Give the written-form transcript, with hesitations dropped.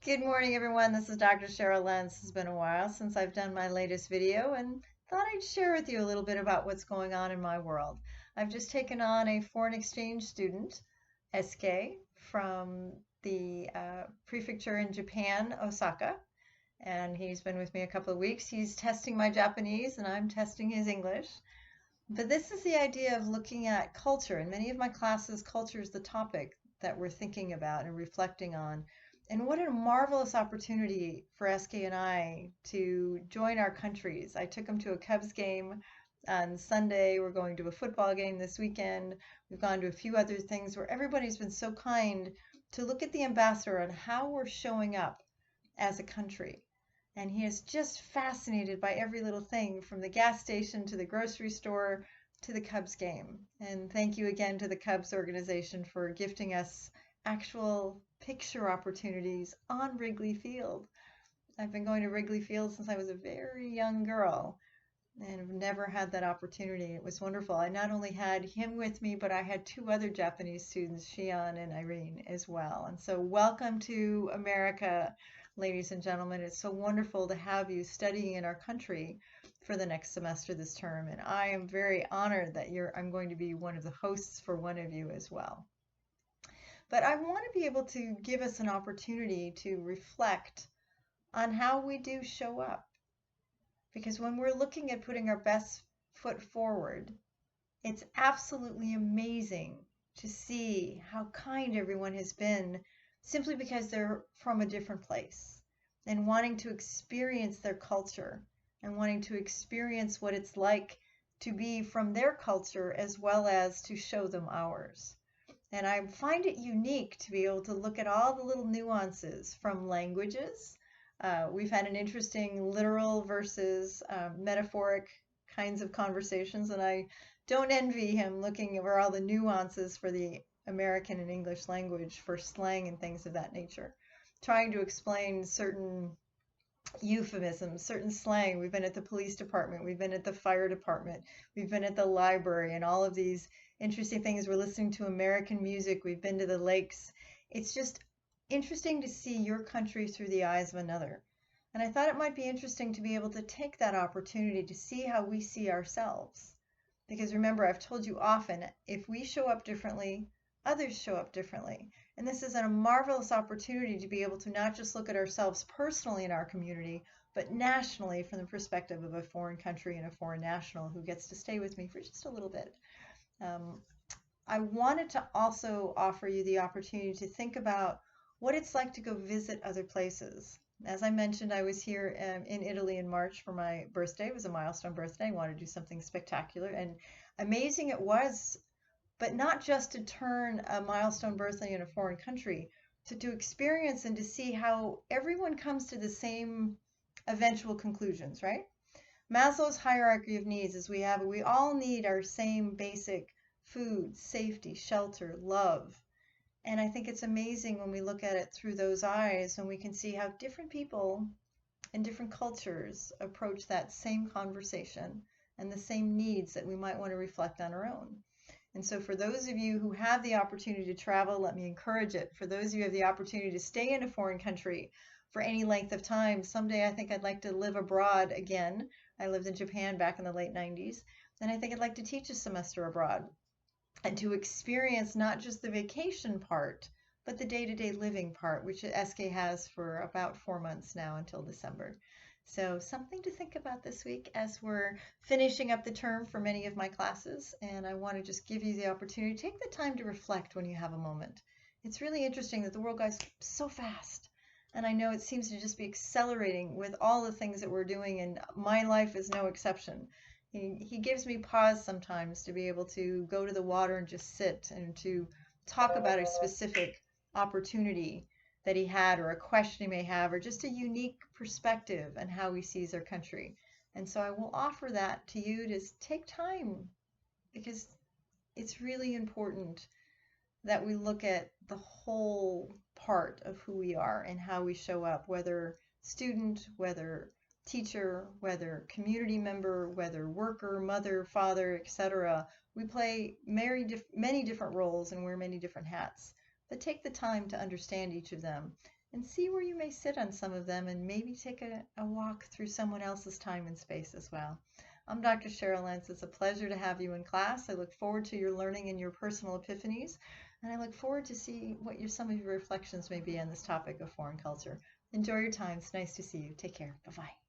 Good morning, everyone. This is Dr. Cheryl Lenz. It's been a while since I've done my latest video and thought I'd share with you a little bit about what's going on in my world. I've just taken on a foreign exchange student, Eisuke, from the prefecture in Japan, Osaka, and he's been with me a couple of weeks. He's testing my Japanese and I'm testing his English. But this is the idea of looking at culture. In many of my classes, culture is the topic that we're thinking about and reflecting on. And what a marvelous opportunity for SK and I to join our countries. I took him to a Cubs game on Sunday. We're going to a football game this weekend. We've gone to a few other things where everybody's been so kind to look at the ambassador and how we're showing up as a country. And he is just fascinated by every little thing from the gas station to the grocery store to the Cubs game. And thank you again to the Cubs organization for gifting us actual picture opportunities on Wrigley Field. I've been going to Wrigley Field since I was a very young girl and have never had that opportunity. It was wonderful. I not only had him with me, but I had two other Japanese students, Shion and Irene, as well. And so welcome to America, ladies and gentlemen. It's so wonderful to have you studying in our country for the next semester this term. And I am very honored that I'm going to be one of the hosts for one of you as well. But I want to be able to give us an opportunity to reflect on how we do show up. Because when we're looking at putting our best foot forward, it's absolutely amazing to see how kind everyone has been simply because they're from a different place and wanting to experience their culture and wanting to experience what it's like to be from their culture as well as to show them ours. And I find it unique to be able to look at all the little nuances from languages. We've had an interesting literal versus metaphoric kinds of conversations, and I don't envy him looking over all the nuances for the American and English language for slang and things of that nature. Trying to explain certain euphemisms, certain slang. We've been at the police department, we've been at the fire department, we've been at the library, and all of these interesting things. We're listening to American music, we've been to the lakes. It's just interesting to see your country through the eyes of another. And I thought it might be interesting to be able to take that opportunity to see how we see ourselves. Because remember, I've told you often, if we show up differently, others show up differently. And this is a marvelous opportunity to be able to not just look at ourselves personally in our community, but nationally from the perspective of a foreign country and a foreign national who gets to stay with me for just a little bit. I wanted to also offer you the opportunity to think about what it's like to go visit other places. As I mentioned, I was here in Italy in March for my birthday. It was a milestone birthday. I wanted to do something spectacular, and amazing it was, but not just to turn a milestone birthday in a foreign country, to experience and to see how everyone comes to the same eventual conclusions, right? Maslow's hierarchy of needs is we all need our same basic food, safety, shelter, love. And I think it's amazing when we look at it through those eyes and we can see how different people in different cultures approach that same conversation and the same needs that we might want to reflect on our own. And so for those of you who have the opportunity to travel, let me encourage it. For those of you who have the opportunity to stay in a foreign country for any length of time, someday I think I'd like to live abroad again. I lived in Japan back in the late 90s, and I think I'd like to teach a semester abroad and to experience not just the vacation part, but the day-to-day living part, which SK has for about 4 months now until December. So something to think about this week as we're finishing up the term for many of my classes. And I want to just give you the opportunity to take the time to reflect when you have a moment. It's really interesting that the world goes so fast. And I know it seems to just be accelerating with all the things that we're doing, and my life is no exception. He gives me pause sometimes to be able to go to the water and just sit and to talk about a specific opportunity that he had, or a question he may have, or just a unique perspective on how he sees our country. And so I will offer that to you to take time, because it's really important that we look at the whole part of who we are and how we show up, whether student, whether teacher, whether community member, whether worker, mother, father, etc. We play many different roles and wear many different hats. But take the time to understand each of them and see where you may sit on some of them and maybe take a walk through someone else's time and space as well. I'm Dr. Cheryl Lentz. It's a pleasure to have you in class. I look forward to your learning and your personal epiphanies, and I look forward to see what some of your reflections may be on this topic of foreign culture. Enjoy your time. It's nice to see you. Take care. Bye-bye.